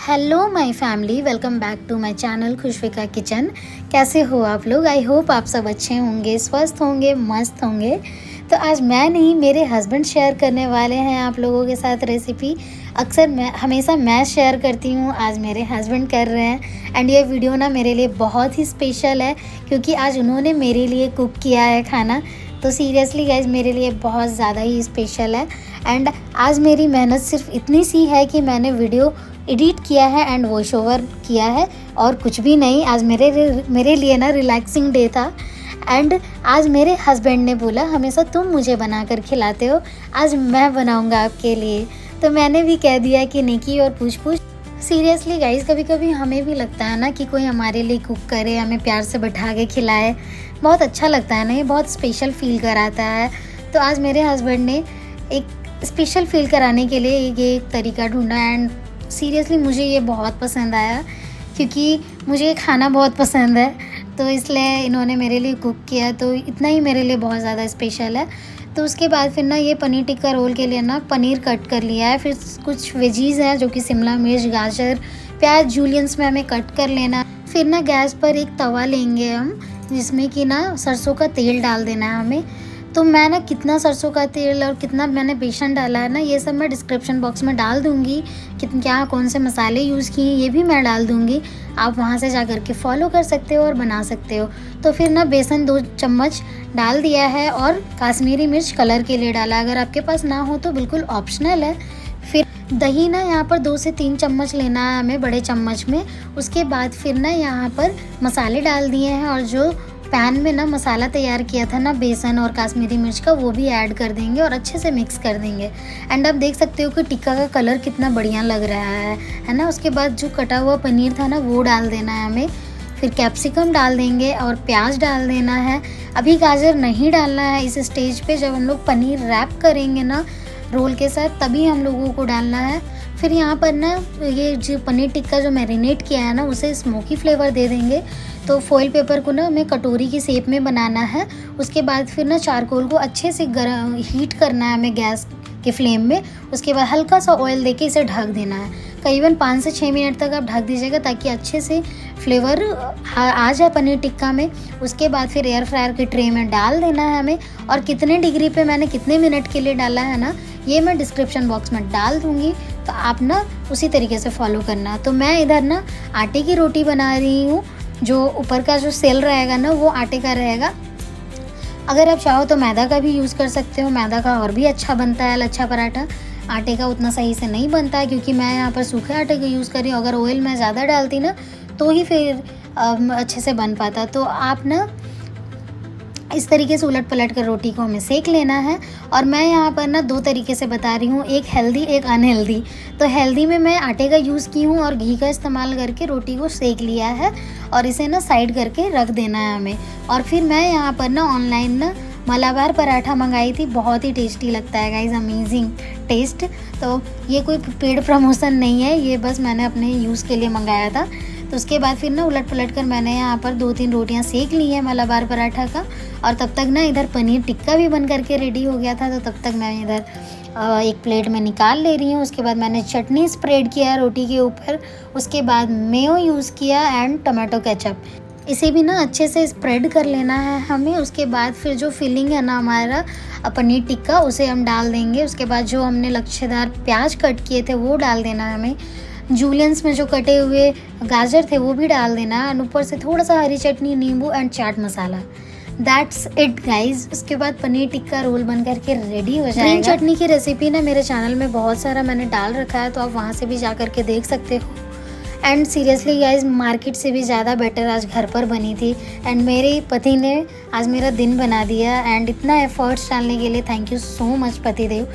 Hello my family, welcome back to my channel Khushvika kitchen. कैसे हो आप लोग? आई होप आप सब अच्छे होंगे, स्वस्थ होंगे, मस्त होंगे। तो आज मैं नहीं, मेरे हस्बैंड शेयर करने वाले हैं आप लोगों के साथ रेसिपी। अक्सर हमेशा मैं शेयर करती हूँ, आज मेरे हस्बैंड कर रहे हैं। एंड ये वीडियो ना मेरे लिए बहुत ही स्पेशल है क्योंकि आज उन्होंने मेरे लिए कुक किया है खाना। तो सीरियसली गाइज मेरे लिए बहुत ज़्यादा ही स्पेशल है। एंड आज मेरी मेहनत सिर्फ इतनी सी है कि मैंने वीडियो एडिट किया है एंड वॉइस ओवर किया है और कुछ भी नहीं। आज मेरे लिए ना रिलैक्सिंग डे था। एंड आज मेरे हस्बैंड ने बोला हमेशा तुम मुझे बना कर खिलाते हो, आज मैं बनाऊंगा आपके लिए। तो मैंने भी कह दिया कि निकी और पूछ पूछ। सीरियसली गाइज कभी कभी हमें भी लगता है ना कि कोई हमारे लिए कुक करे, हमें प्यार से बैठा के खिलाए, बहुत अच्छा लगता है ना, ये बहुत स्पेशल फील कराता है। तो आज मेरे हस्बैंड ने एक स्पेशल फील कराने के लिए ये एक तरीका ढूंढा एंड सीरियसली मुझे ये बहुत पसंद आया क्योंकि मुझे खाना बहुत पसंद है। तो इसलिए इन्होंने मेरे लिए कुक किया, तो इतना ही मेरे लिए बहुत ज़्यादा स्पेशल है। तो उसके बाद फिर ना ये पनीर टिक्का रोल के लिए ना पनीर कट कर लिया है। फिर कुछ वेजीज़ हैं जो कि शिमला मिर्च, गाजर, प्याज जूलियंस में हमें कट कर लेना। फिर ना गैस पर एक तवा लेंगे हम, जिसमें कि ना सरसों का तेल डाल देना है हमें। तो मैं ना कितना सरसों का तेल और कितना मैंने बेसन डाला है ना, ये सब मैं डिस्क्रिप्शन बॉक्स में डाल दूँगी। क्या कौन से मसाले यूज़ किए ये भी मैं डाल दूँगी, आप वहाँ से जा कर के फॉलो कर सकते हो और बना सकते हो। तो फिर ना बेसन 2 चम्मच डाल दिया है और काश्मीरी मिर्च कलर के लिए डाला, अगर आपके पास ना हो तो बिल्कुल ऑप्शनल है। फिर दही ना यहाँ पर 2 से 3 चम्मच लेना है हमें, बड़े चम्मच में। उसके बाद फिर ना यहाँ पर मसाले डाल दिए हैं और जो पैन में ना मसाला तैयार किया था ना बेसन और काश्मीरी मिर्च का, वो भी ऐड कर देंगे और अच्छे से मिक्स कर देंगे। एंड आप देख सकते हो कि टिक्का का कलर कितना बढ़िया लग रहा है ना। उसके बाद जो कटा हुआ पनीर था ना वो डाल देना है हमें। फिर कैप्सिकम डाल देंगे और प्याज डाल देना है। अभी गाजर नहीं डालना है इस स्टेज पे, जब हम लोग पनीर रैप करेंगे ना रोल के साथ तभी हम लोगों को डालना है। फिर यहाँ पर ना ये जो पनीर टिक्का जो मैरिनेट किया है ना उसे स्मोकी फ्लेवर दे देंगे। तो फॉइल पेपर को ना हमें कटोरी की शेप में बनाना है। उसके बाद फिर ना चारकोल को अच्छे से हीट करना है हमें गैस के फ्लेम में। उसके बाद हल्का सा ऑयल देके इसे ढक देना है। करीबन 5 से 6 मिनट तक आप ढक दीजिएगा ताकि अच्छे से फ्लेवर आ जाए पनीर टिक्का में। उसके बाद फिर एयर फ्रायर की ट्रे में डाल देना है हमें। और कितने डिग्री पे मैंने कितने मिनट के लिए डाला है ना, ये मैं डिस्क्रिप्शन बॉक्स में डाल दूँगी, तो आप ना उसी तरीके से फॉलो करना। तो मैं इधर ना आटे की रोटी बना रही हूँ, जो ऊपर का जो सेल रहेगा ना वो आटे का रहेगा। अगर आप चाहो तो मैदा का भी यूज़ कर सकते हो, मैदा का और भी अच्छा बनता है लच्छा पराठा। आटे का उतना सही से नहीं बनता है क्योंकि मैं यहाँ पर सूखे आटे का यूज़ कर रही हूँ। अगर ऑयल मैं ज़्यादा डालती ना तो ही फिर अच्छे से बन पाता। तो आप ना इस तरीके से उलट पलट कर रोटी को हमें सेक लेना है। और मैं यहाँ पर ना 2 तरीके से बता रही हूँ, एक हेल्दी एक अनहेल्दी। तो हेल्दी में मैं आटे का यूज़ की हूँ और घी का इस्तेमाल करके रोटी को सेक लिया है और इसे ना साइड करके रख देना है हमें। और फिर मैं यहाँ पर ना ऑनलाइन ना मलाबार पराठा मंगाई थी, बहुत ही टेस्टी लगता है गाइज, अमेजिंग टेस्ट। तो ये कोई पेड प्रमोशन नहीं है, ये बस मैंने अपने यूज़ के लिए मंगाया था। तो उसके बाद फिर ना उलट पलट कर मैंने यहाँ पर 2-3 रोटियाँ सेक ली हैं मलाबार पराठा का। और तब तक ना इधर पनीर टिक्का भी बन करके रेडी हो गया था। तो तब तक मैं इधर एक प्लेट में निकाल ले रही हूँ। उसके बाद मैंने चटनी स्प्रेड किया रोटी के ऊपर। उसके बाद मेयो यूज़ किया एंड टमाटो केचप, इसे भी ना अच्छे से स्प्रेड कर लेना है हमें। उसके बाद फिर जो फिलिंग है ना हमारा पनीर टिक्का उसे हम डाल देंगे। उसके बाद जो हमने लच्छेदार प्याज कट किए थे वो डाल देना है हमें। जूलियंस में जो कटे हुए गाजर थे वो भी डाल देना है। ऊपर से थोड़ा सा हरी चटनी, नींबू and chaat masala. That's it guys. उसके बाद पनीर टिक्का रोल बन करके रेडी हो जाएगा। ग्रीन चटनी की रेसिपी ना मेरे चैनल में बहुत सारा मैंने डाल रखा है, तो आप वहाँ से भी जा करके देख सकते हो। एंड सीरियसली गाइज मार्केट से भी ज़्यादा बेटर आज घर पर बनी थी। एंड मेरे पति ने आज मेरा दिन बना दिया। एंड इतना एफर्ट्स डालने के लिए थैंक यू सो मच पति देव।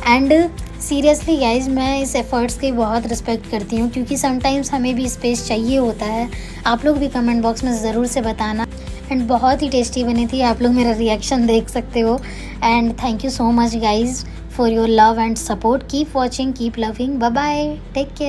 एंड सीरियसली गाइज मैं इस एफ़र्ट्स की बहुत रिस्पेक्ट करती हूँ क्योंकि समटाइम्स हमें भी स्पेस चाहिए होता है। आप लोग भी कमेंट बॉक्स में ज़रूर से बताना। एंड बहुत ही टेस्टी बनी थी, आप लोग मेरा रिएक्शन देख सकते हो। And thank you so much guys for your love and support. Keep watching, keep loving, bye bye, take care.